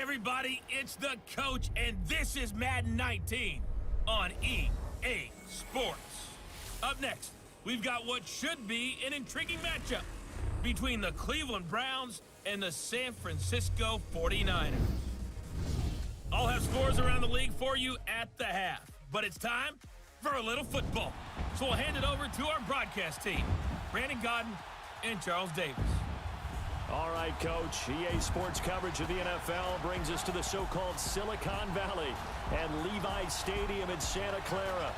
everybody, it's the coach, and this is Madden 19 on EA Sports. Up next, we've got what should be an intriguing matchup between the Cleveland Browns and the San Francisco 49ers. I'll have scores around the league for you at the half, but it's time for a little football. So we'll hand it over to our broadcast team, Brandon Godden and Charles Davis. All right, Coach. EA Sports coverage of the NFL brings us to the so-called Silicon Valley and Levi Stadium in Santa Clara.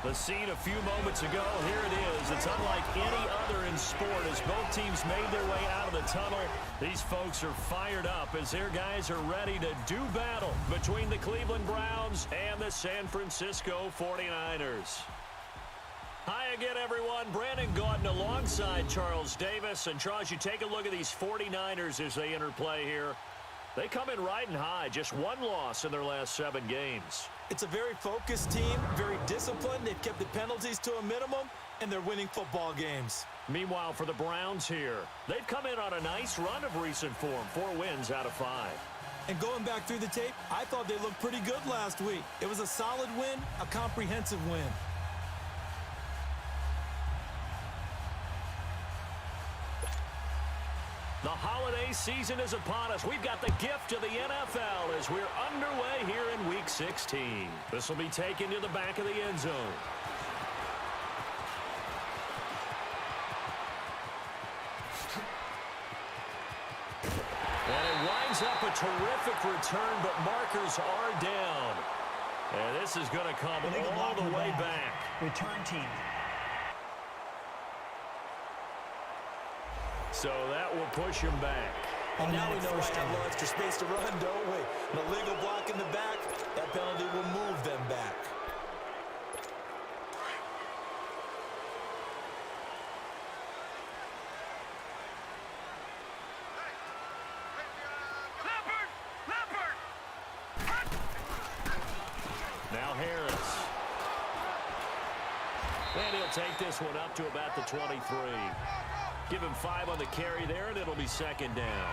The scene a few moments ago, here it is. It's unlike any other in sport as both teams made their way out of the tunnel. These folks are fired up as their guys are ready to do battle between the Cleveland Browns and the San Francisco 49ers. Hi again, everyone. Brandon Godden alongside Charles Davis. And, Charles, you take a look at these 49ers as they interplay here. They come in riding high, just one loss in their last 7 games. It's a very focused team, very disciplined. They've kept the penalties to a minimum, and they're winning football games. Meanwhile, for the Browns here, they've come in on a nice run of recent form, 4 wins out of 5. And going back through the tape, I thought they looked pretty good last week. It was a solid win, a comprehensive win. The holiday season is upon us. We've got the gift of the NFL as we're underway here in Week 16. This will be taken to the back of the end zone. And it winds up a terrific return, but markers are down. And this is going to come all the way back. Return team. So that will push him back. And now we know we have no extra space to run, don't we? An illegal block in the back, that penalty will move them back. Now Harris. And he'll take this one up to about the 23. Give him 5 on the carry there, and it'll be second down.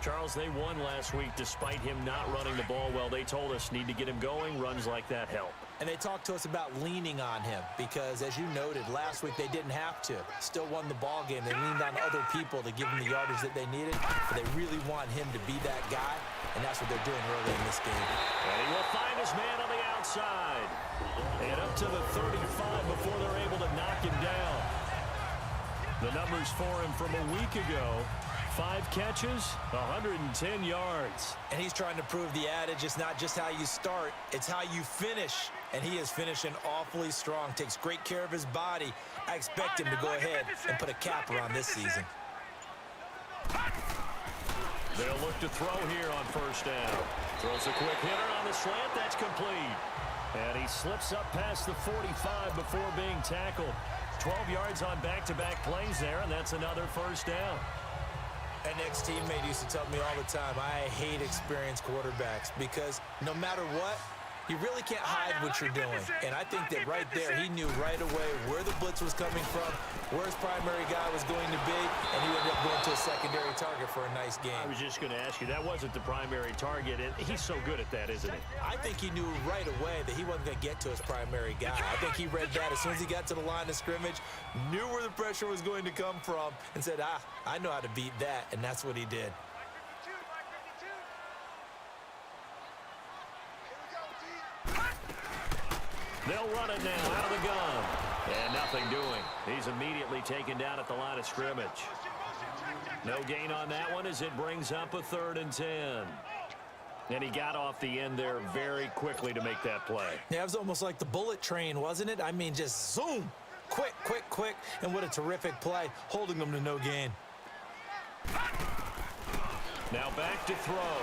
Charles, they won last week despite him not running the ball well. They told us need to get him going. Runs like that help. And they talked to us about leaning on him because, as you noted, last week they didn't have to. Still won the ball game. They leaned on other people to give them the yardage that they needed, but they really want him to be that guy, and that's what they're doing early in this game. And he will find his man on the outside. And up to the 35 before they're able to knock him down. The numbers for him from a week ago, 5 catches, 110 yards. And he's trying to prove the adage, it's not just how you start, it's how you finish. And he is finishing awfully strong, takes great care of his body. I expect him to go ahead and put a capper on this season. They'll look to throw here on first down. Throws a quick hitter on the slant, that's complete. And he slips up past the 45 before being tackled. 12 yards on back-to-back plays there, and that's another first down. An ex-teammate used to tell me all the time, I hate experienced quarterbacks because no matter what, you really can't hide what you're doing. And I think that right there, he knew right away where the blitz was coming from, where his primary guy was going to be, and he ended up going to a secondary target for a nice game. I was just going to ask you, that wasn't the primary target, and he's so good at that, isn't he? I think he knew right away that he wasn't going to get to his primary guy. I think he read that as soon as he got to the line of scrimmage, knew where the pressure was going to come from, and said, I know how to beat that, and that's what he did. They'll run it now out of the gun. And nothing doing. He's immediately taken down at the line of scrimmage. No gain on that one as it brings up a 3rd and 10. And he got off the end there very quickly to make that play. Yeah, it was almost like the bullet train, wasn't it? I mean, just zoom. Quick, quick, quick. And what a terrific play, holding them to no gain. Now back to throw.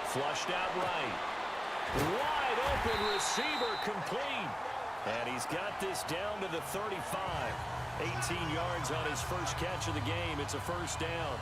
Flushed out right. Wide open receiver complete. And he's got this down to the 35. 18 yards on his first catch of the game. It's a first down.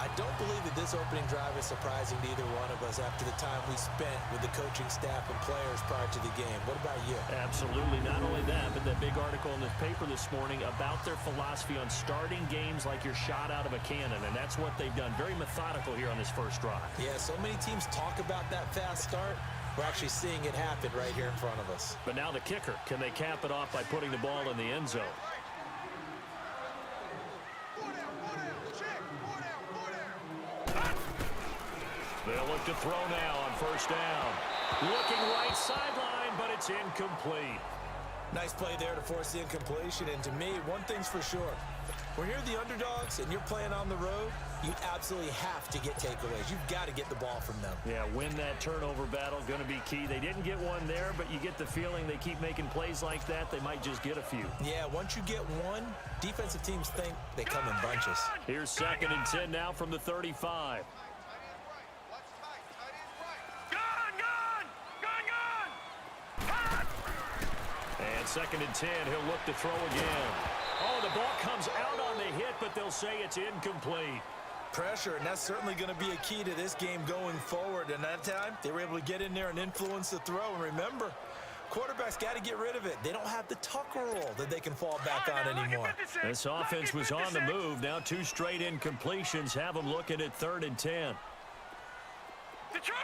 I don't believe that this opening drive is surprising to either one of us after the time we spent with the coaching staff and players prior to the game. What about you? Absolutely. Not only that, but that big article in the paper this morning about their philosophy on starting games like you're shot out of a cannon, and that's what they've done. Very methodical here on this first drive. Yeah, so many teams talk about that fast start. We're actually seeing it happen right here in front of us. But now the kicker. Can they cap it off by putting the ball in the end zone? They'll look to throw now on first down. Looking right sideline, but it's incomplete. Nice play there to force the incompletion. And to me, one thing's for sure. When you're the underdogs and you're playing on the road, you absolutely have to get takeaways. You've got to get the ball from them. Yeah, win that turnover battle, going to be key. They didn't get one there, but you get the feeling they keep making plays like that, they might just get a few. Yeah, once you get one, defensive teams think they come in bunches. Here's 2nd and 10 now from the 35. And 2nd and 10, he'll look to throw again. Oh, the ball comes out on the hit, but they'll say it's incomplete. Pressure, and that's certainly going to be a key to this game going forward. And that time, they were able to get in there and influence the throw. And remember, quarterbacks got to get rid of it. They don't have the tuck roll that they can fall back on anymore. This offense was on the move. Now 2 straight incompletions have them looking at 3rd and 10. Detroit!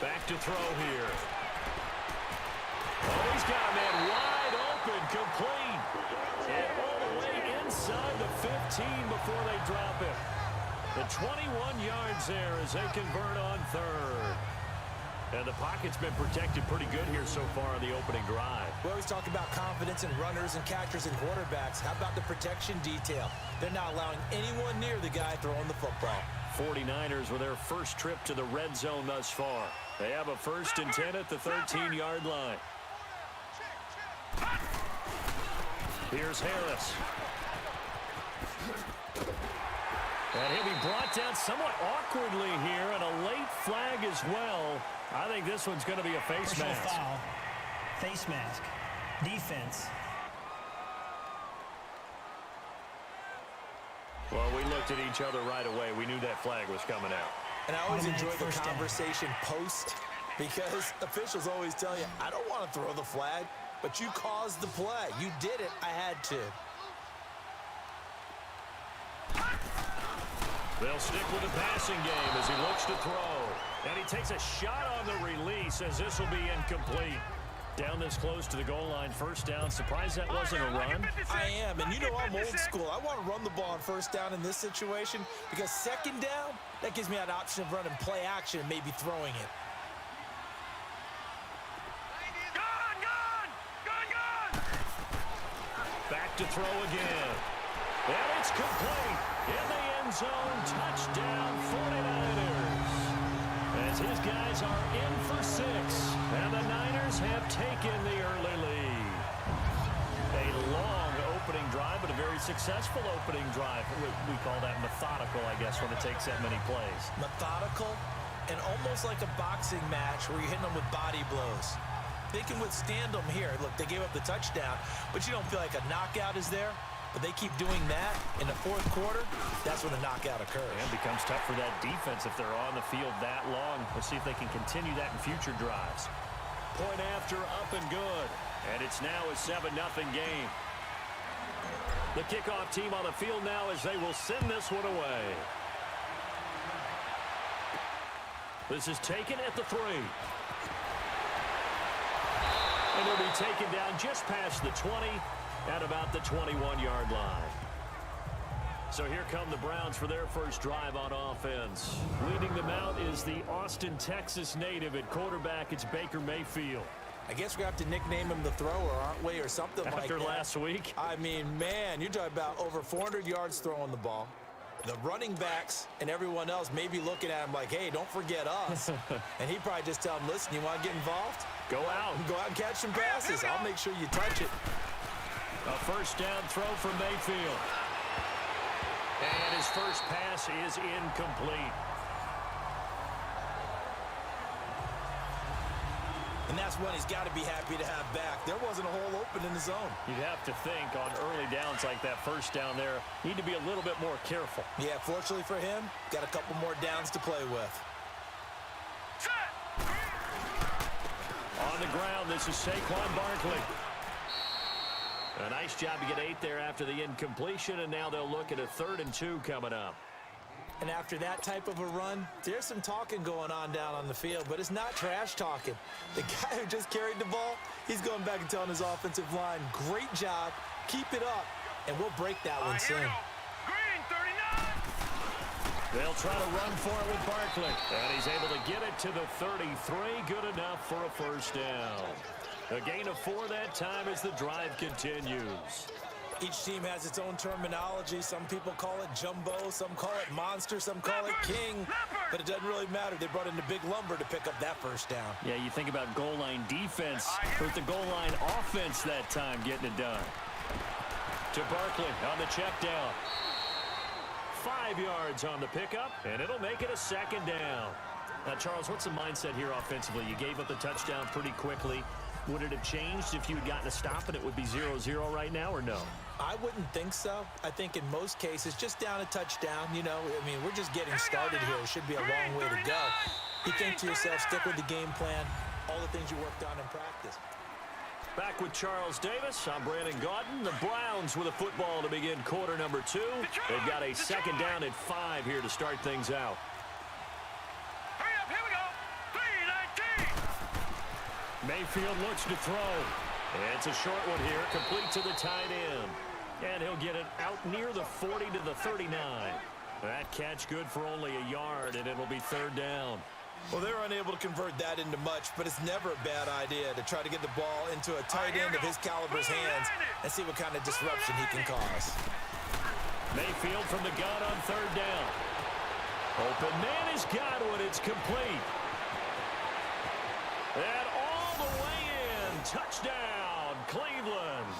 Back to throw here. Oh, he's got a man wide open, complete. And all the way inside the 15 before they drop it. The 21 yards there as they convert on 3rd. And the pocket's been protected pretty good here so far on the opening drive. We always talk about confidence in runners and catchers and quarterbacks. How about the protection detail? They're not allowing anyone near the guy throwing the football. 49ers with their first trip to the red zone thus far. They have a 1st and 10 at the 13-yard line. Here's Harris. And he'll be brought down somewhat awkwardly here, and a late flag as well. I think this one's going to be a face mask. Foul. Face mask. Defense. Well, we looked at each other right away. We knew that flag was coming out. And I always enjoy the First down. conversation post, because officials always tell you, I don't want to throw the flag, but you caused the play. You did it. I had to. They'll stick with the passing game as he looks to throw. And he takes a shot on the release as this will be incomplete. Down this close to the goal line, first down. Surprised that wasn't a run. I am, and you know I'm old school. I want to run the ball on first down in this situation because 2nd down, that gives me that option of running play action and maybe throwing it. Back to throw again. And it's complete. In the end zone, touchdown 49ers. As his guys are in for 6. And the Niners have taken the early lead. A long opening drive, but a very successful opening drive. We call that methodical, I guess, when it takes that many plays. Methodical and almost like a boxing match where you're hitting them with body blows. They can withstand them here. Look, they gave up the touchdown, but you don't feel like a knockout is there. But they keep doing that in the 4th quarter, that's when the knockout occurs. And it becomes tough for that defense if they're on the field that long. We'll see if they can continue that in future drives. Point after, up and good. And it's now a 7-0 game. The kickoff team on the field now as they will send this one away. This is taken at the 3. And it'll be taken down just past the 20 at about the 21-yard line. So here come the Browns for their first drive on offense. Leading them out is the Austin, Texas native at quarterback. It's Baker Mayfield. I guess we have to nickname him the thrower, aren't we, or something like that. After last week. I mean, man, you're talking about over 400 yards throwing the ball. The running backs and everyone else may be looking at him like, hey, don't forget us. And he'd probably just tell him, listen, you want to get involved? Go out. Go out and catch some passes. I'll make sure you touch it. A first down throw from Mayfield. And his first pass is incomplete. And that's one he's got to be happy to have back. There wasn't a hole open in the zone. You'd have to think on early downs like that first down there, need to be a little bit more careful. Yeah, fortunately for him, got a couple more downs to play with. On the ground, this is Saquon Barkley. A nice job to get 8 there after the incompletion, and now they'll look at a 3rd and 2 coming up. And after that type of a run, there's some talking going on down on the field, but it's not trash talking. The guy who just carried the ball, he's going back and telling his offensive line, great job, keep it up, and we'll break that one soon. Green, 39. They'll try to run for it with Barkley, and he's able to get it to the 33, good enough for a first down. A gain of 4 that time as the drive continues. Each team has its own terminology. Some people call it jumbo, some call it monster, some call it king. But it doesn't really matter. They brought in the big lumber to pick up that first down. Yeah, you think about goal line defense, with the goal line offense that time getting it done. To Barkley on the check down. 5 yards on the pickup, and it'll make it a 2nd down. Now, Charles, what's the mindset here offensively? You gave up the touchdown pretty quickly. Would it have changed if you had gotten a stop and it would be 0-0 right now, or no? I wouldn't think so. I think in most cases, just down a touchdown, you know, I mean, we're just getting started here. It should be a long way to go. You think to yourself, stick with the game plan, all the things you worked on in practice. Back with Charles Davis, I'm Brandon Gaudin. The Browns with a football to begin quarter number 2. They've got a 2nd down at 5 here to start things out. Hurry up, here we go. 3-19. Mayfield looks to throw. It's a short one here, complete to the tight end. And he'll get it out near the 40 to the 39. That catch good for only a yard, and it'll be 3rd down. Well, they're unable to convert that into much, but it's never a bad idea to try to get the ball into a tight end of his caliber's hands and see what kind of disruption he can cause. Mayfield from the gun on 3rd down. Open man has got one. It's complete. And all the way in. Touchdown, Cleveland.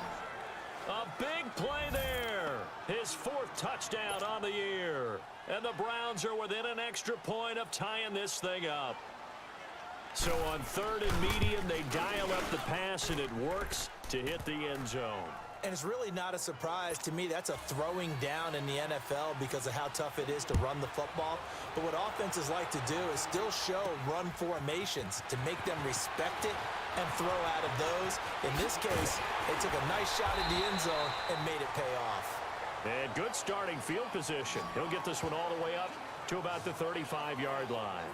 A big play there. His 4th touchdown on the year. And the Browns are within an extra point of tying this thing up. So on 3rd and medium, they dial up the pass, and it works to hit the end zone. And it's really not a surprise to me. That's a throwing down in the NFL because of how tough it is to run the football. But what offenses like to do is still show run formations to make them respect it and throw out of those. In this case, they took a nice shot at the end zone and made it pay off. And good starting field position. He'll get this one all the way up to about the 35-yard line.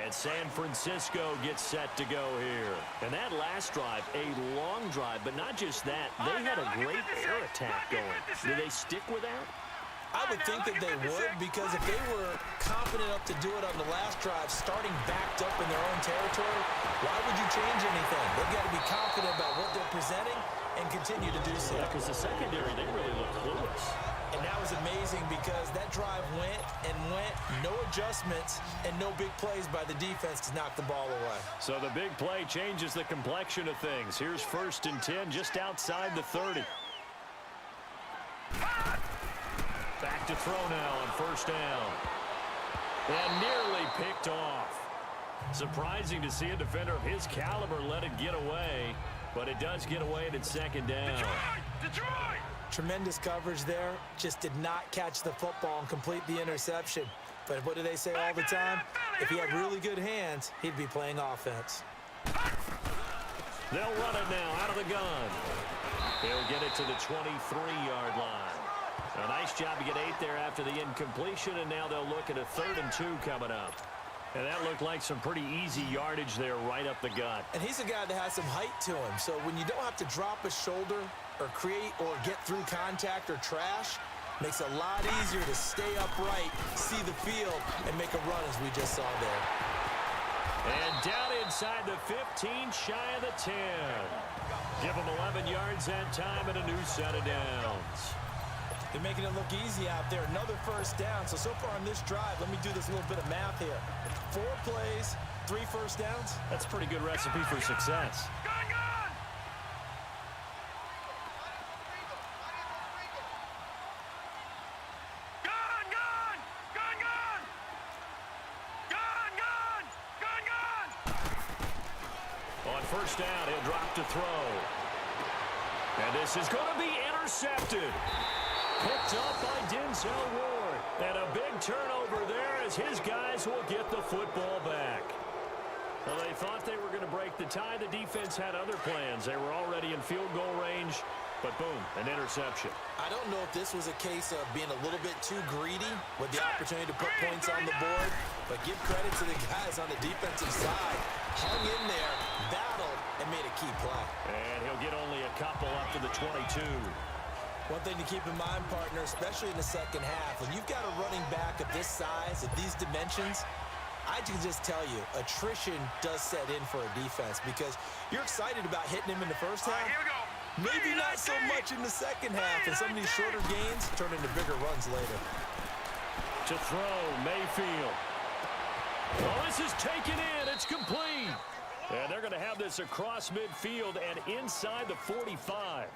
And San Francisco gets set to go here. And that last drive, a long drive, but not just that. They had a great air attack going. Do they stick with that? I would think that they would, because if they were confident enough to do it on the last drive, starting backed up in their own territory, why would you change anything? They've got to be confident about what they're presenting and continue to do so. Because the secondary, they really looked clueless. And that was amazing because that drive went and went, no adjustments, and no big plays by the defense to knock the ball away. So the big play changes the complexion of things. Here's 1st and 10 just outside the 30. Back to throw now on 1st down. And nearly picked off. Surprising to see a defender of his caliber let it get away, but it does get away at its 2nd down. Detroit! Tremendous coverage there. Just did not catch the football and complete the interception. But what do they say all the time? If he had really good hands, he'd be playing offense. They'll run it now out of the gun. He'll get it to the 23-yard line. A nice job to get 8 there after the incompletion, and now they'll look at a 3rd and 2 coming up. And that looked like some pretty easy yardage there right up the gut. And he's a guy that has some height to him. So when you don't have to drop a shoulder or create or get through contact or trash, makes it a lot easier to stay upright, see the field, and make a run as we just saw there. And down inside the 15, shy of the 10. Give him 11 yards that time and a new set of downs. They're making it look easy out there. Another 1st down. So far on this drive, let me do this little bit of math here. 4 plays, 3 1st downs. That's a pretty good recipe for success. Gun, gun! Gun, gun! Gun, gun! Gun, gun! Gun, gun! first down. He'll drop to throw. And this is going to be intercepted. Picked up by Denzel Ward. And a big turnover there as his guys will get the football back. Well, they thought they were going to break the tie. The defense had other plans. They were already in field goal range. But boom, an interception. I don't know if this was a case of being a little bit too greedy with the opportunity to put points on the board, but give credit to the guys on the defensive side. Hung in there, battled, and made a key play. And he'll get only a couple up to the 22. One thing to keep in mind, partner, especially in the second half, when you've got a running back of this size, of these dimensions, I can just tell you, attrition does set in for a defense because you're excited about hitting him in the first half. Here we go. Maybe not so much in the second half, and some of these shorter gains turn into bigger runs later. To throw, Mayfield. Well, this is taken in. It's complete. And they're going to have this across midfield and inside the 45.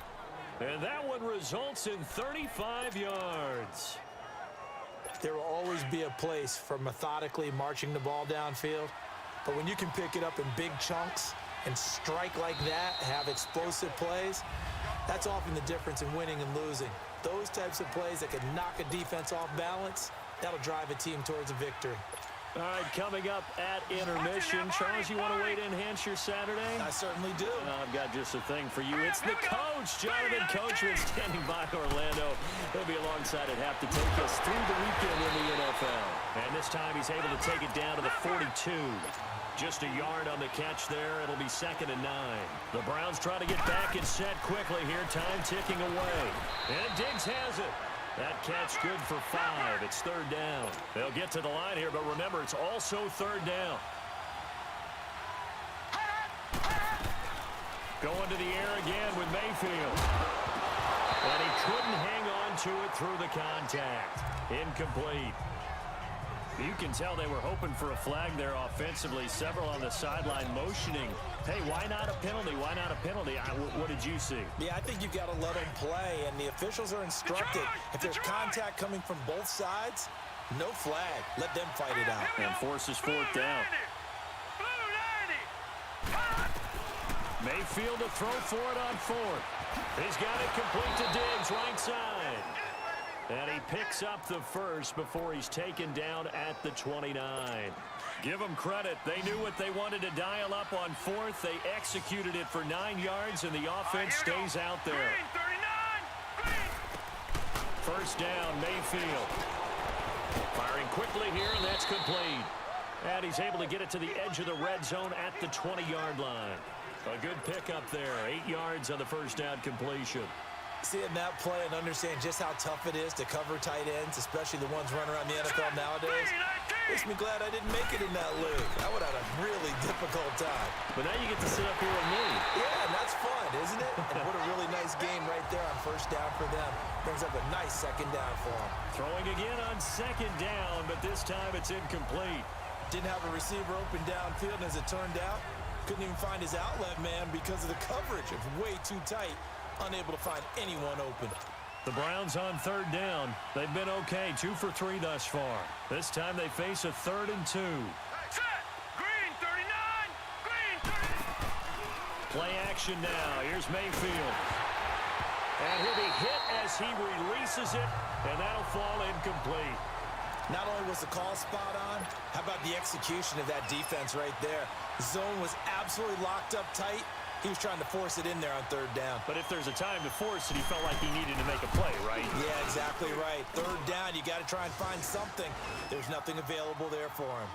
And that one results in 35 yards. There will always be a place for methodically marching the ball downfield. But when you can pick it up in big chunks and strike like that, have explosive plays, that's often the difference in winning and losing. Those types of plays that can knock a defense off balance, that'll drive a team towards a victory. All right, coming up at intermission. Charles, you want to wait to enhance your Saturday? I certainly do. I've got just a thing for you. It's the coach, Jonathan Coachman, standing by Orlando. He'll be alongside at half to take us through the weekend in the NFL. And this time he's able to take it down to the 42. Just a yard on the catch there. It'll be 2nd and 9. The Browns try to get back and set quickly here. Time ticking away. And Diggs has it. That catch good for 5. It's 3rd down. They'll get to the line here, but remember, it's also 3rd down. Going to the air again with Mayfield. And he couldn't hang on to it through the contact. Incomplete. You can tell they were hoping for a flag there offensively. Several on the sideline motioning. Hey, why not a penalty? Why not a penalty? What did you see? Yeah, I think you've got to let them play, and the officials are instructed. If there's contact coming from both sides, no flag. Let them fight it out. And forces 4th down. Mayfield to throw for it on 4th. He's got it complete to Diggs, right side. And he picks up the first before he's taken down at the 29. Give them credit. They knew what they wanted to dial up on 4th. They executed it for 9 yards, and the offense stays out there. First down, Mayfield. Firing quickly here, and that's complete. And he's able to get it to the edge of the red zone at the 20-yard line. A good pickup there. 8 yards on the first down completion. Seeing that play and understand just how tough it is to cover tight ends, especially the ones running around the NFL nowadays, makes me glad I didn't make it in that league. I would have had a really difficult time. But now you get to sit up here with me. Yeah, and that's fun, isn't it? And what a really nice game right there on first down for them. Brings up a nice 2nd down for them. Throwing again on 2nd down, but this time it's incomplete. Didn't have a receiver open downfield, and as it turned out, couldn't even find his outlet man because of the coverage. It's way too tight. Unable to find anyone open. The Browns on 3rd down. They've been okay, 2 for 3 thus far. This time they face a 3rd and 2. Set. Green 39. Green 30. Play action now. Here's Mayfield. And he'll be hit as he releases it, and that'll fall incomplete. Not only was the call spot on, how about the execution of that defense right there? The zone was absolutely locked up tight. He was trying to force it in there on 3rd down. But if there's a time to force it, he felt like he needed to make a play, right? Yeah, exactly right. 3rd down, you got to try and find something. There's nothing available there for him.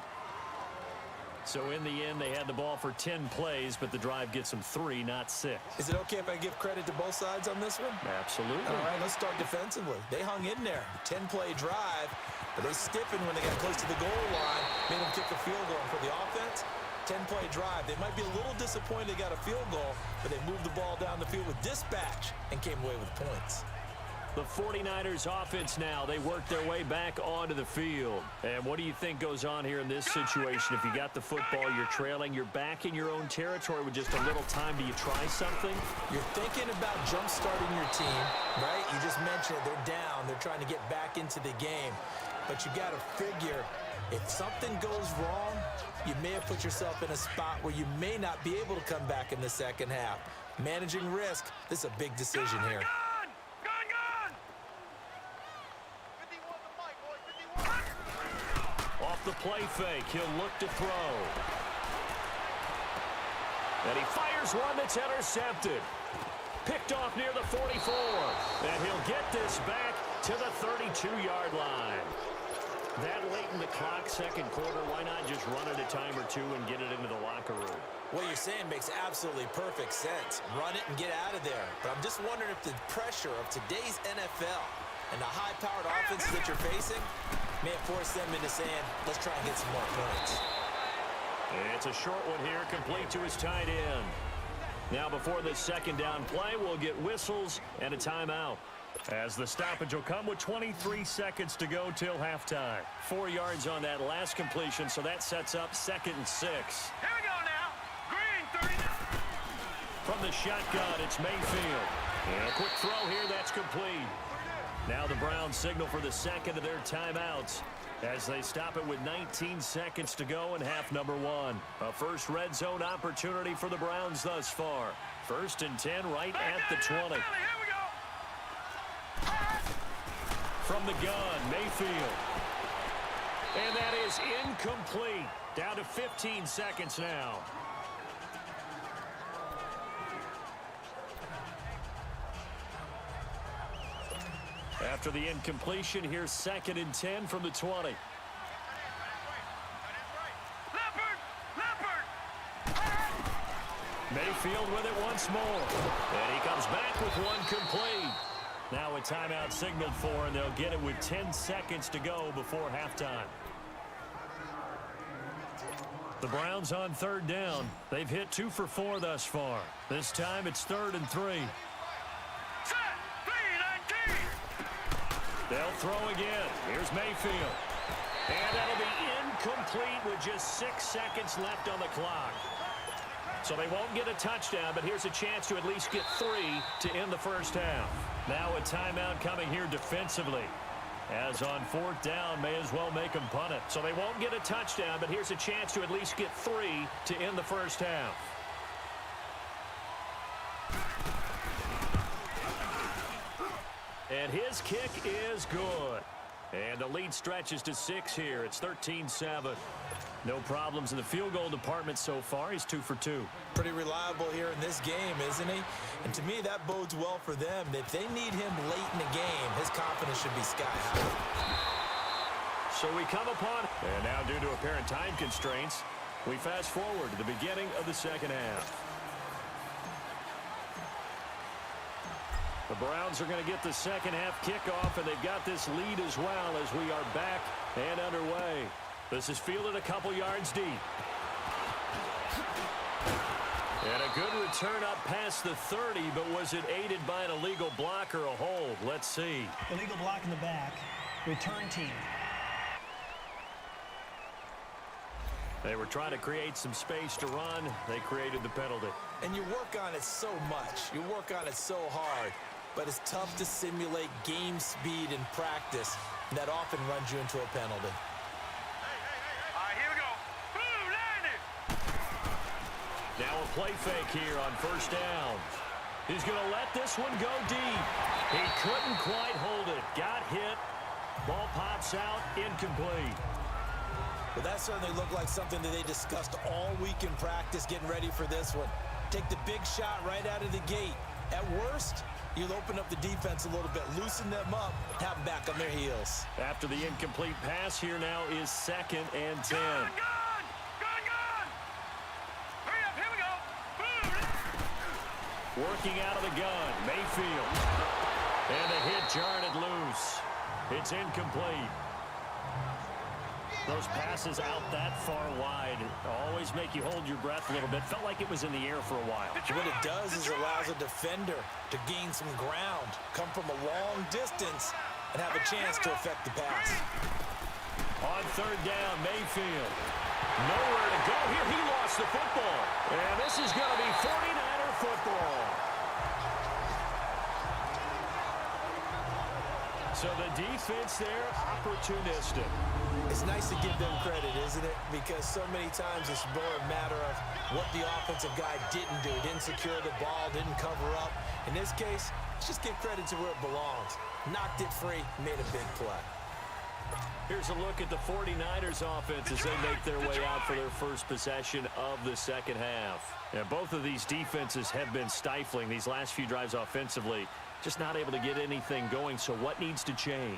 So in the end, they had the ball for 10 plays, but the drive gets them 3, not 6. Is it okay if I give credit to both sides on this one? Absolutely. All right, let's start defensively. They hung in there. 10-play drive, but they stiffened when they got close to the goal line, made them kick a field goal. For the offense, 10-play drive. They might be a little disappointed they got a field goal, but they moved the ball down the field with dispatch and came away with points. The 49ers offense now, they work their way back onto the field. And what do you think goes on here in this situation? If you got the football, you're trailing, you're back in your own territory with just a little time. Do you try something? You're thinking about jump-starting your team, right? You just mentioned it. They're down. They're trying to get back into the game. But you got to figure, if something goes wrong, you may have put yourself in a spot where you may not be able to come back in the second half. Managing risk, this is a big decision here. Off the play fake, he'll look to throw. And he fires one that's intercepted. Picked off near the 44. And he'll get this back to the 32-yard line. That late in the clock, second quarter, why not just run it a time or two and get it into the locker room? What you're saying makes absolutely perfect sense. Run it and get out of there. But I'm just wondering if the pressure of today's NFL and the high-powered offenses that you're facing may have forced them into saying, let's try and get some more points. It's a short one here, complete to his tight end. Now before this second down play, we'll get whistles and a timeout. As the stoppage will come with 23 seconds to go till halftime. 4 yards on that last completion, so that sets up 2nd and 6. Here we go now. Green 39. From the shotgun, it's Mayfield. And a quick throw here, that's complete. Now the Browns signal for the second of their timeouts as they stop it with 19 seconds to go in half number 1. A first red zone opportunity for the Browns thus far. 1st and 10 right at the 20. Here we go. From the gun, Mayfield. And that is incomplete. Down to 15 seconds now. After the incompletion, here's 2nd and 10 from the 20. Mayfield with it once more. And he comes back with one complete. Now a timeout signaled for, and they'll get it with 10 seconds to go before halftime. The Browns on 3rd down. They've hit 2 for 4 thus far. This time it's 3rd and 3. They'll throw again. Here's Mayfield. And that'll be incomplete with just 6 seconds left on the clock. So they won't get a touchdown, but here's a chance to at least get 3 to end the first half. Now a timeout coming here defensively. As on 4th down, may as well make them punt it. So they won't get a touchdown, but here's a chance to at least get 3 to end the first half. And his kick is good. And the lead stretches to 6 here. It's 13-7. No problems in the field goal department so far. He's 2 for 2. Pretty reliable here in this game, isn't he? And to me, that bodes well for them. If they need him late in the game, his confidence should be sky high. So we come upon, and now due to apparent time constraints, we fast forward to the beginning of the second half. The Browns are going to get the second half kickoff, and they've got this lead as well as we are back and underway. This is fielded a couple yards deep. And a good return up past the 30, but was it aided by an illegal block or a hold? Let's see. Illegal block in the back. Return team. They were trying to create some space to run. They created the penalty. And you work on it so much. You work on it so hard. But it's tough to simulate game speed in practice. And that often runs you into a penalty. All right, here we go. Boom, landed. Now a play fake here on 1st down. He's going to let this one go deep. He couldn't quite hold it. Got hit. Ball pops out. Incomplete. Well, that certainly looked like something that they discussed all week in practice getting ready for this one. Take the big shot right out of the gate. At worst, you'll open up the defense a little bit, loosen them up, have them back on their heels. After the incomplete pass, here now is 2nd and 10. Gun! Hurry up, here we go. Boom. Working out of the gun, Mayfield. And the hit jarred it loose. It's incomplete. Those passes out that far wide, always always make you hold your breath a little bit. Felt like it was in the air for a while. What it does is allows a defender to gain some ground, come from a long distance, and have a chance to affect the pass. On third down, Mayfield. Nowhere to go here. He lost the football. And this is going to be 49er football. So the defense there, opportunistic. It's nice to give them credit, isn't it? Because so many times it's more a matter of what the offensive guy didn't do. Didn't secure the ball, didn't cover up. In this case, let's just give credit to where it belongs. Knocked it free, made a big play. Here's a look at the 49ers offense as they make their way out for their first possession of the second half. And both of these defenses have been stifling these last few drives offensively. Just not able to get anything going, so what needs to change?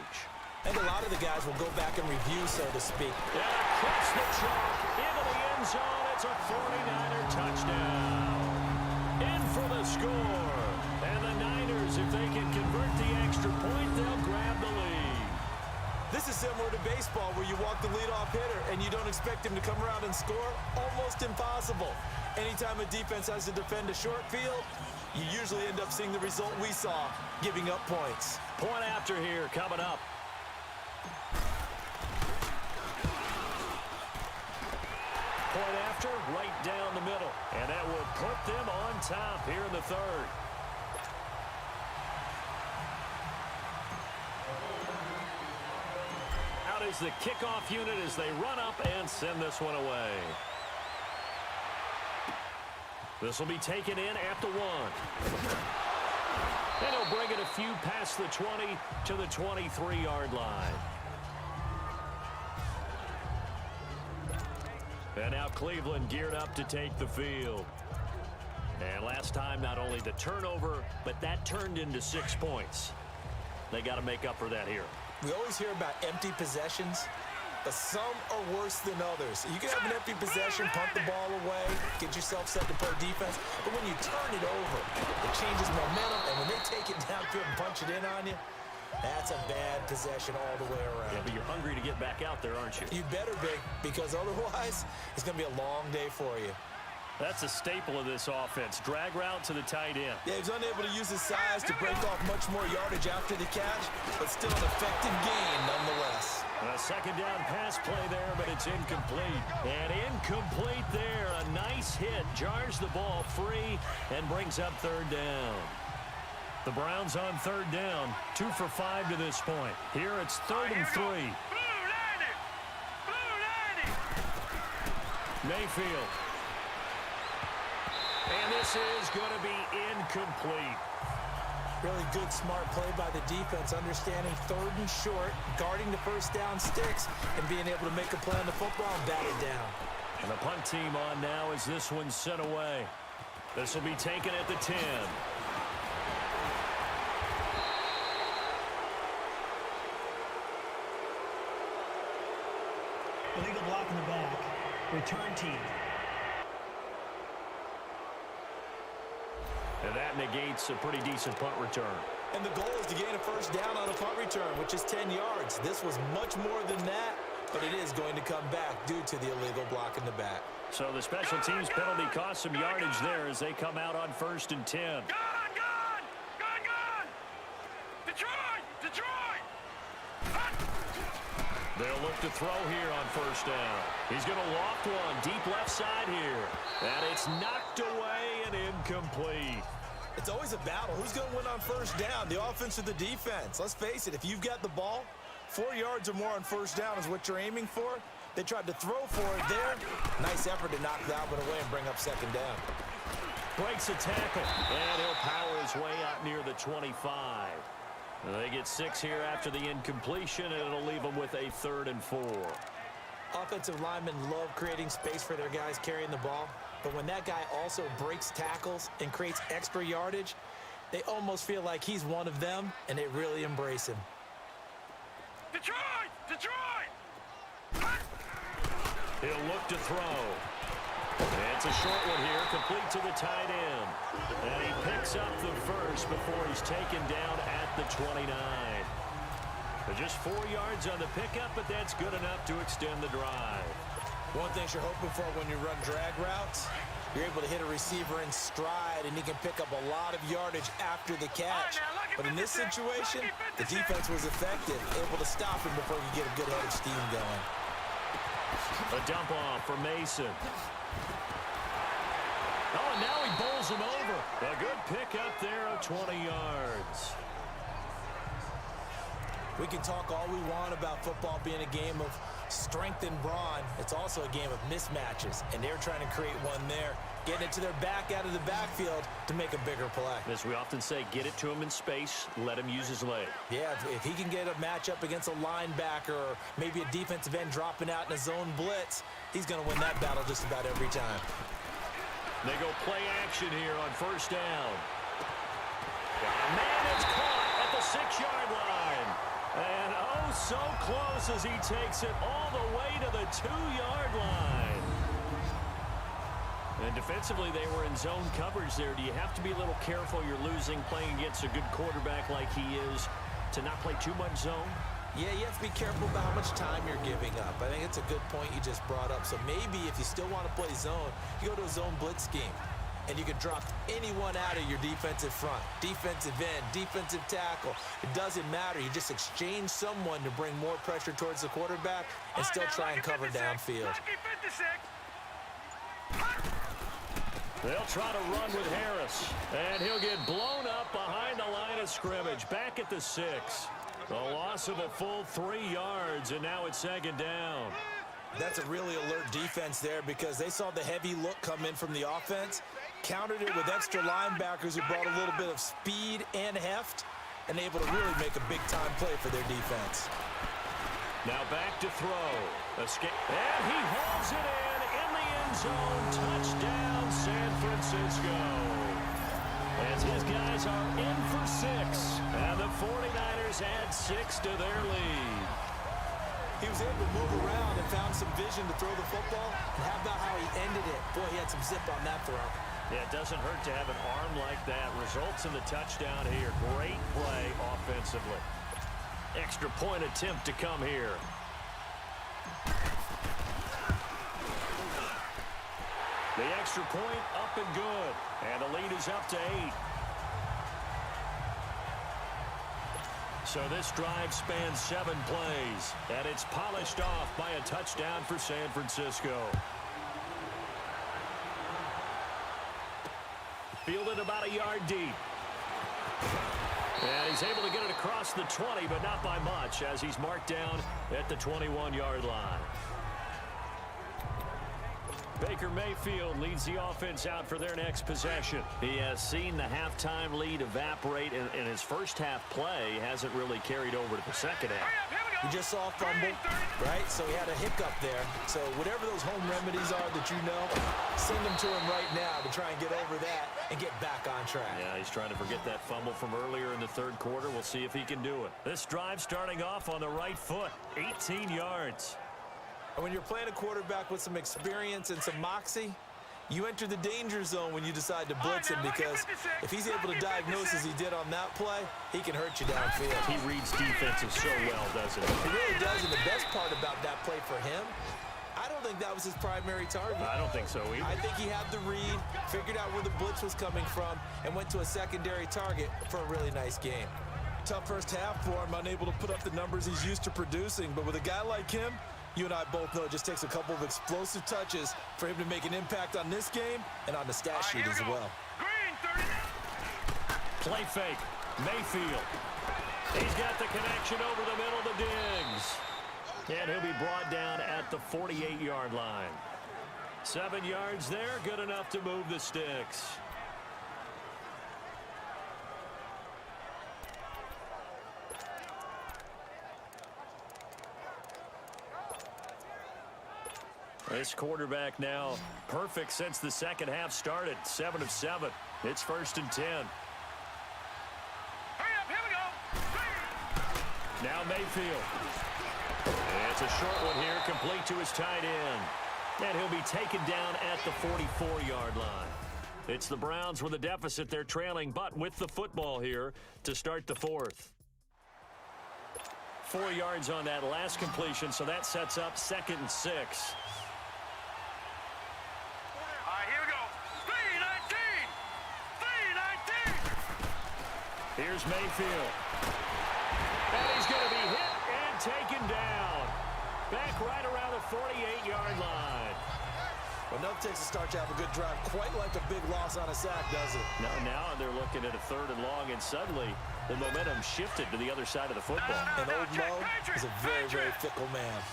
I think a lot of the guys will go back and review, so to speak. And across the chalk, into the end zone, it's a 49er touchdown. In for the score. And the Niners, if they can convert the extra point, they'll grab the lead. This is similar to baseball where you walk the leadoff hitter and you don't expect him to come around and score. Almost impossible. Anytime a defense has to defend a short field, you usually end up seeing the result we saw, giving up points. Point after here coming up. Point after, right down the middle. And that will put them on top here in the third. Out is the kickoff unit as they run up and send this one away. This will be taken in at the 1. And he'll bring it a few past the 20 to the 23-yard line. And now Cleveland geared up to take the field. And last time, not only the turnover, but that turned into 6 points. They got to make up for that here. We always hear about empty possessions, but some are worse than others. You can have an empty possession, punt the ball away, get yourself set to play defense, but when you turn it over, it changes momentum, and when they take it downfield and punch it in on you, that's a bad possession all the way around. Yeah, but you're hungry to get back out there, aren't you? You better be, because otherwise, it's going to be a long day for you. That's a staple of this offense. Drag route to the tight end. Yeah, he's unable to use his size to break off much more yardage after the catch, but still an effective gain nonetheless. A second down pass play there, but it's incomplete. And incomplete there. A nice hit. Jars the ball free and brings up third down. The Browns on third down. 2 for 5 to this point. Here it's 3rd and 3. Mayfield. And this is going to be incomplete. Really good, smart play by the defense, understanding 3rd and short, guarding the first down sticks, and being able to make a play on the football and bat it down. And the punt team on now as this one's sent away. This will be taken at the 10. Illegal block in the back. Return team. And that negates a pretty decent punt return. And the goal is to gain a first down on a punt return, which is 10 yards. This was much more than that, but it is going to come back due to the illegal block in the back. So the special teams penalty cost some yardage there as they come out on 1st and 10. Gone! Detroit! They'll look to throw here on 1st down. He's going to loft one deep left side here. And it's knocked away and incomplete. It's always a battle. Who's going to win on 1st down, the offense or the defense? Let's face it, if you've got the ball, 4 yards or more on 1st down is what you're aiming for. They tried to throw for it there. Nice effort to knock that one away and bring up 2nd down. Breaks a tackle, and he'll power his way out near the 25. They get 6 here after the incompletion, and it'll leave them with a 3rd and 4. Offensive linemen love creating space for their guys carrying the ball, but when that guy also breaks tackles and creates extra yardage, they almost feel like he's one of them, and they really embrace him. Detroit! He'll look to throw. And it's a short one here, complete to the tight end. And he picks up the first before he's taken down at the 29. But just 4 yards on the pickup, but that's good enough to extend the drive. One thing you're hoping for when you run drag routes, you're able to hit a receiver in stride, and he can pick up a lot of yardage after the catch. But in this situation, the defense was effective, able to stop him before he could get a good head of steam going. A dump off for Mason. Oh, and now he bowls him over. A good pickup there of 20 yards. We can talk all we want about football being a game of strength and brawn. It's also a game of mismatches, and they're trying to create one there, getting it to their back out of the backfield to make a bigger play. As we often say, get it to him in space, let him use his leg. Yeah, if he can get a matchup against a linebacker or maybe a defensive end dropping out in a zone blitz, he's going to win that battle just about every time. They go play action here on first down. Man, it's caught at the 6-yard line. And oh, so close as he takes it all the way to the 2-yard line. And defensively, they were in zone coverage there. Do you have to be a little careful? You're losing playing against a good quarterback like he is to not play too much zone? Yeah, you have to be careful about how much time you're giving up. I think it's a good point you just brought up. So maybe if you still want to play zone, you go to a zone blitz scheme. And you can drop anyone out of your defensive front, defensive end, defensive tackle. It doesn't matter. You just exchange someone to bring more pressure towards the quarterback and still try and cover downfield. They'll try to run with Harris. And he'll get blown up behind the line of scrimmage. Back at the 6. A loss of a full 3 yards, and now it's second down. That's a really alert defense there because they saw the heavy look come in from the offense, countered it with extra linebackers who brought a little bit of speed and heft, and able to really make a big-time play for their defense. Now back to throw. Escape. And he hauls it in the end zone. Touchdown, San Francisco. As his guys are in for 6, and the 49ers add 6 to their lead. He was able to move around and found some vision to throw the football. And how about how he ended it? Boy, he had some zip on that throw. Yeah, it doesn't hurt to have an arm like that. Results in the touchdown here. Great play offensively. Extra point attempt to come here. The extra point up and good. And the lead is up to 8. So this drive spans 7 plays, and it's polished off by a touchdown for San Francisco. Fielded about a yard deep. And he's able to get it across the 20, but not by much, as he's marked down at the 21-yard line. Baker Mayfield leads the offense out for their next possession. He has seen the halftime lead evaporate, and his first half play hasn't really carried over to the second half. We just saw a fumble, right? So he had a hiccup there. So whatever those home remedies are that you know, send them to him right now to try and get over that and get back on track. Yeah, he's trying to forget that fumble from earlier in the third quarter. We'll see if he can do it. This drive starting off on the right foot, 18 yards. And when you're playing a quarterback with some experience and some moxie, you enter the danger zone when you decide to blitz him, because if he's able to diagnose as he did on that play, he can hurt you downfield. He reads defenses so well, doesn't he? He really does, and the best part about that play for him, I don't think that was his primary target. I don't think so either. I think he had the read, figured out where the blitz was coming from, and went to a secondary target for a really nice game. Tough first half for him, unable to put up the numbers he's used to producing, but with a guy like him, you and I both know it just takes a couple of explosive touches for him to make an impact on this game and on the stat sheet as well. Play fake. Mayfield. He's got the connection over the middle to Diggs. And he'll be brought down at the 48-yard line. 7 yards there, good enough to move the sticks. This quarterback now perfect since the second half started. 7 of 7. It's 1st and 10. Hurry up, here we go. Now Mayfield. It's a short one here, complete to his tight end. And he'll be taken down at the 44-yard line. It's the Browns with a deficit. They're trailing, but with the football here to start the 4th. 4 yards on that last completion, so that sets up 2nd and 6. Here's Mayfield. And he's going to be hit and taken down. Back right around the 48-yard line. Well, enough takes to start to have a good drive. Quite like a big loss on a sack, does it? Now they're looking at a 3rd and long, and suddenly the momentum shifted to the other side of the football. And old Mo is a very, very fickle man.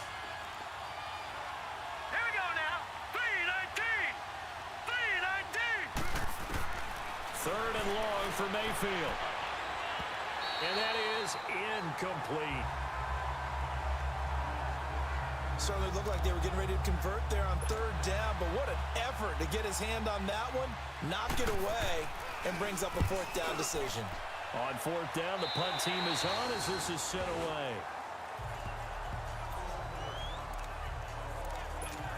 Here we go now. 3-19. 3-19. 3rd and long for Mayfield. And that is incomplete. Certainly looked like they were getting ready to convert there on 3rd down, but what an effort to get his hand on that one, knock it away, and brings up a 4th down decision. On 4th down, the punt team is on as this is sent away.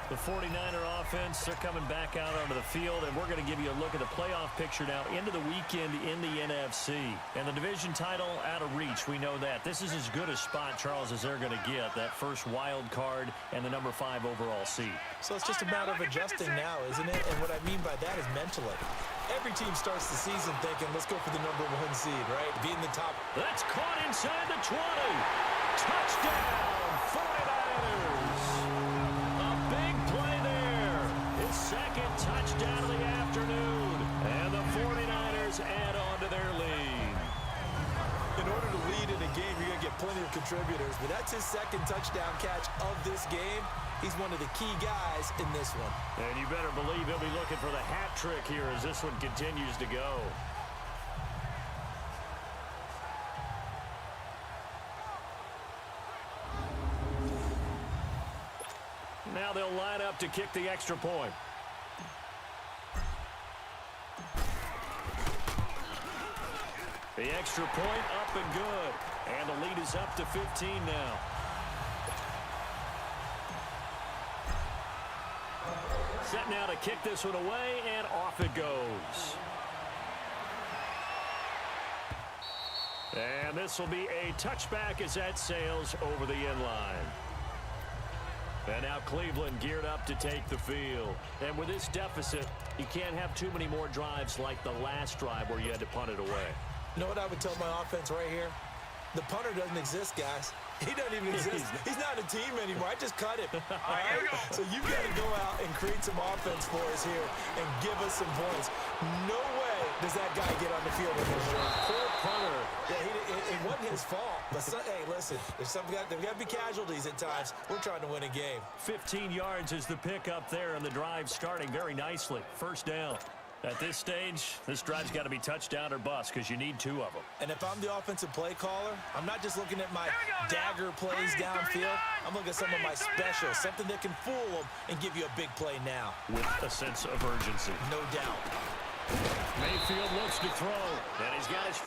The 49er offense, they're coming back out onto the field, and we're going to give you a look at the playoff picture now into the weekend in the NFC. And the division title out of reach, we know that. This is as good a spot, Charles, as they're going to get, that first wild card and the number 5 overall seed. So it's just a matter of adjusting now, isn't it? And what I mean by that is mentally. Every team starts the season thinking, let's go for the number 1 seed, right? Be in the top. That's caught inside the 20. Touchdown, 49ers. A big play there. His 2nd touchdown of the afternoon. And the 49ers add on to their lead. In order to lead in a game, you're going to get plenty of contributors, but that's his 2nd touchdown catch of this game. He's one of the key guys in this one. And you better believe he'll be looking for the hat trick here as this one continues to go. Now they'll line up to kick the extra point. The extra point up and good. And the lead is up to 15 now. Set now to kick this one away, and off it goes. And this will be a touchback as that sails over the end line. And now Cleveland geared up to take the field. And with this deficit, you can't have too many more drives like the last drive where you had to punt it away. You know what I would tell my offense right here? The punter doesn't exist, guys. He doesn't even exist. He's not a team anymore. I just cut him. All right? So you've got to go out and create some offense for us here and give us some points. No way does that guy get on the field in this joint. Poor punter. Yeah, it wasn't his fault. But hey, listen, there's got to be casualties at times. We're trying to win a game. 15 yards is the pickup there, and the drive starting very nicely. 1st down. At this stage, this drive's got to be touchdown or bust because you need 2 of them. And if I'm the offensive play caller, I'm not just looking at my dagger plays downfield. I'm looking at some of my specials, something that can fool them and give you a big play now. With a sense of urgency. No doubt. Mayfield looks to throw, and he's got his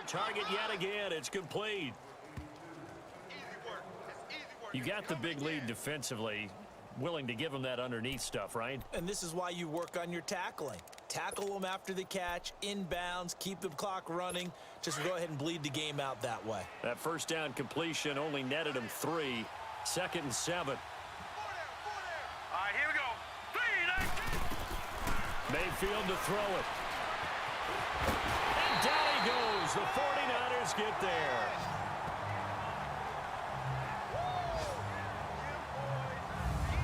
target yet again. It's complete. You got the big lead defensively. Willing to give them that underneath stuff, right? And this is why you work on your tackling. Tackle them after the catch, inbounds, keep the clock running. Just go ahead and bleed the game out that way. That first down completion only netted him 3. 2nd and 7. All right, here we go. 3, 9. Mayfield to throw it. And down he goes. The 49ers get there.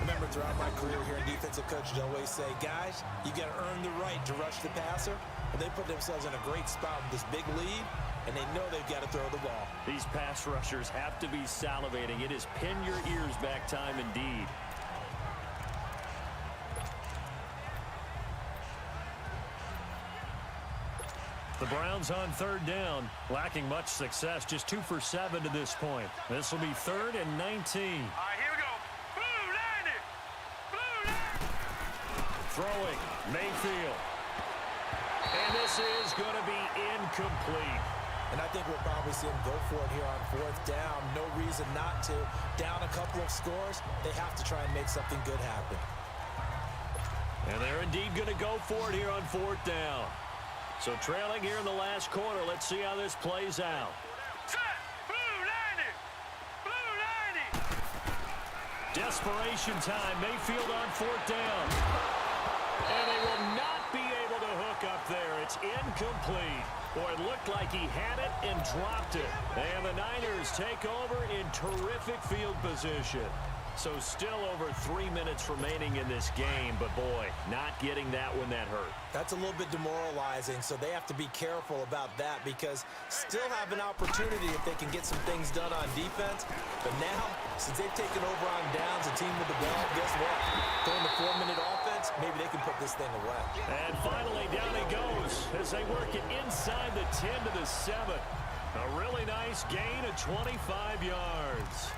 Remember, throughout my career here in defensive coach, I always say, guys, you got to earn the right to rush the passer. And they put themselves in a great spot with this big lead, and they know they've got to throw the ball. These pass rushers have to be salivating. It is pin your ears back time indeed. The Browns on 3rd down, lacking much success, just 2 for 7 to this point. This will be 3rd and 19. All right, here we go. Blue 90. Blue 90. Throwing, Mayfield. And this is going to be incomplete. And I think we'll probably see them go for it here on 4th down. No reason not to. Down a couple of scores, they have to try and make something good happen. And they're indeed going to go for it here on 4th down. So trailing here in the last quarter. Let's see how this plays out. Set. Blue 90. Blue 90. Desperation time. Mayfield on 4th down. And they will not be able to hook up there. It's incomplete. Boy, it looked like he had it and dropped it. And the Niners take over in terrific field position. So still over 3 minutes remaining in this game, but boy, not getting that one that hurt. That's a little bit demoralizing, so they have to be careful about that because still have an opportunity if they can get some things done on defense. But now, since they've taken over on downs, a team with the ball, guess what? During the 4-minute offense, maybe they can put this thing away. And finally, down he goes as they work it inside the 10 to the 7. A really nice gain of 25 yards.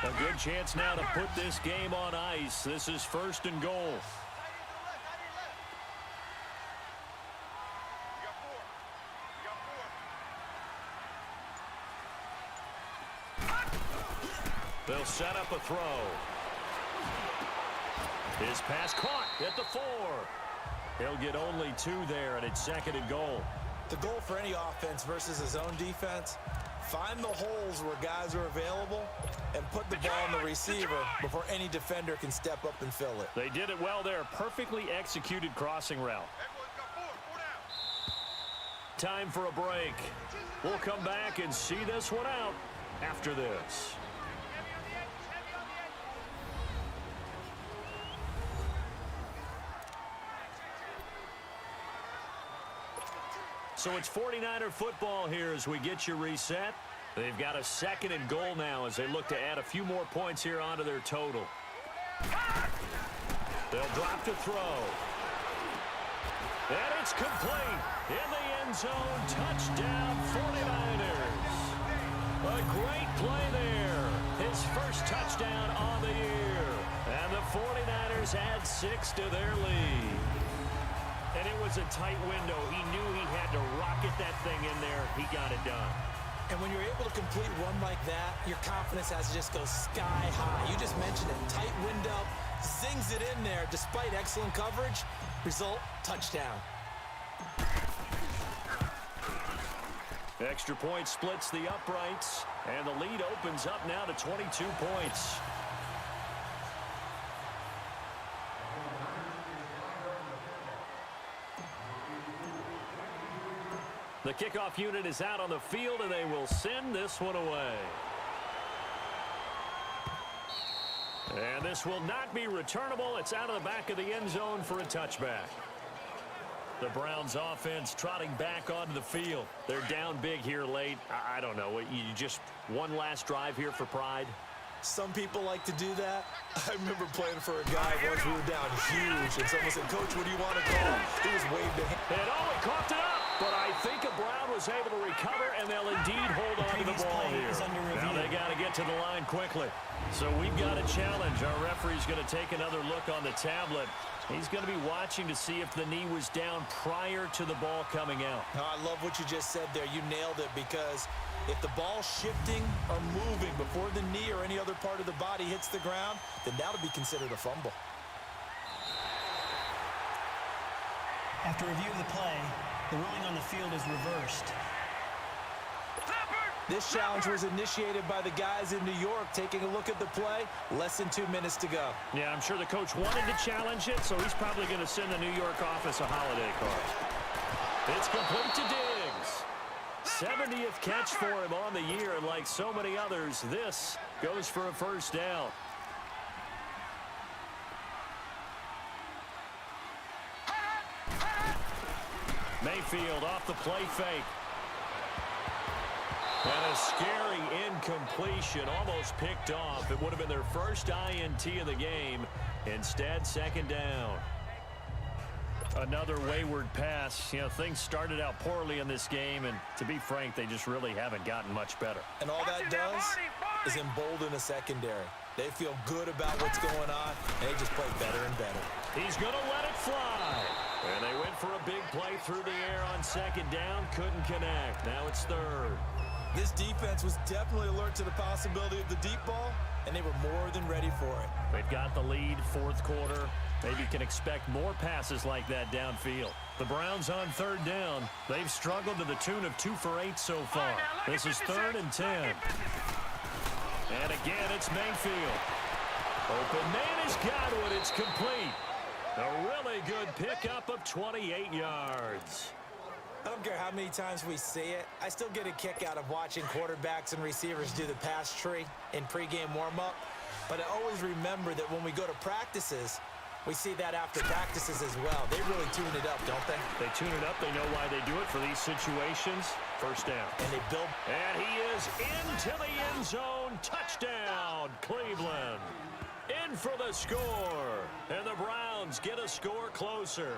A good chance now to put this game on ice. This is 1st and goal. They'll set up a throw. His pass caught at the 4. He'll get only 2 there, and it's 2nd and goal. The goal for any offense versus his own defense, find the holes where guys are available and put the ball on the receiver before any defender can step up and fill it. They did it well there. Perfectly executed crossing route. Time for a break. We'll come back and see this one out after this. So it's 49er football here as we get you reset. They've got a 2nd and goal now as they look to add a few more points here onto their total. They'll drop to throw. And it's complete. In the end zone, touchdown 49ers. A great play there. His first touchdown on the year. And the 49ers add 6 to their lead. And it was a tight window. He knew he had to rocket that thing in there. He got it done. And when you're able to complete one like that, your confidence has to just go sky high. You just mentioned it. Tight window, zings it in there despite excellent coverage. Result, touchdown. Extra point splits the uprights, and the lead opens up now to 22 points. The kickoff unit is out on the field, and they will send this one away. And this will not be returnable. It's out of the back of the end zone for a touchback. The Browns offense trotting back onto the field. They're down big here late. I don't know. You just one last drive here for pride? Some people like to do that. I remember playing for a guy once we were down huge, and someone said, "Coach, what do you want to call?" He was waved a hand. And oh, he coughed it up. But I think Brown was able to recover, and they'll indeed hold on to the ball here. Now they got to get to the line quickly. So we've got a challenge. Our referee's going to take another look on the tablet. He's going to be watching to see if the knee was down prior to the ball coming out. Oh, I love what you just said there. You nailed it, because if the ball's shifting or moving before the knee or any other part of the body hits the ground, then that'll be considered a fumble. After review of the play, the ruling on the field is reversed. This challenge was initiated by the guys in New York. Taking a look at the play, less than 2 minutes to go. Yeah, I'm sure the coach wanted to challenge it, so he's probably going to send the New York office a holiday card. It's complete to Diggs. 70th catch for him on the year, and like so many others, this goes for a first down. Mayfield off the play fake. And a scary incompletion, almost picked off. It would have been their first INT of the game. Instead, second down. Another wayward pass. You know, things started out poorly in this game, and to be frank, they just really haven't gotten much better. And all that does is embolden the secondary. They feel good about what's going on, and they just play better and better. He's going to let it fly. And they went for a big play through the air on second down. Couldn't connect. Now it's third. This defense was definitely alert to the possibility of the deep ball, and they were more than ready for it. They've got the lead, fourth quarter. Maybe you can expect more passes like that downfield. The Browns on third down. They've struggled to the tune of 2 for 8 so far. This is 3rd and 10. And again, it's Mayfield. Open man has got one. It's complete. A really good pickup of 28 yards. I don't care how many times we see it. I still get a kick out of watching quarterbacks and receivers do the pass tree in pregame warm-up. But I always remember that when we go to practices, we see that after practices as well. They really tune it up, don't they? They tune it up. They know why they do it for these situations. First down. And they build. And he is into the end zone. Touchdown, Cleveland. In for the score. And the Browns get a score closer.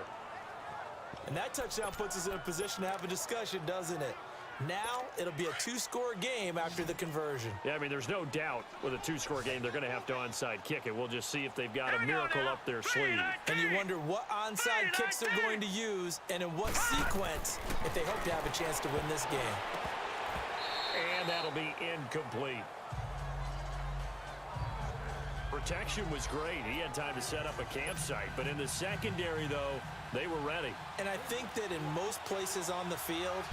And that touchdown puts us in a position to have a discussion, doesn't it? Now it'll be a 2-score game after the conversion. Yeah, I mean, there's no doubt with a 2-score game they're going to have to onside kick it. We'll just see if they've got a miracle up their sleeve. And you wonder what onside kicks they're going to use and in what sequence if they hope to have a chance to win this game. And that'll be incomplete. Protection was great. He had time to set up a campsite. But in the secondary, though, they were ready. And I think that in most places on the field,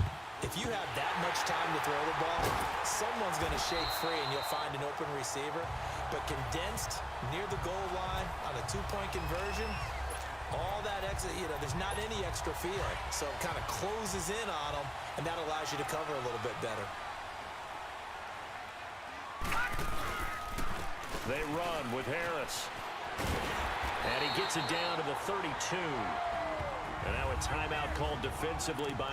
if you have that much time to throw the ball, someone's going to shake free and you'll find an open receiver. But condensed near the goal line on a 2-point conversion, all that extra, there's not any extra feeling. So it kind of closes in on them, and that allows you to cover a little bit better. They run with Harris. And he gets it down to the 32. And now a timeout called defensively by the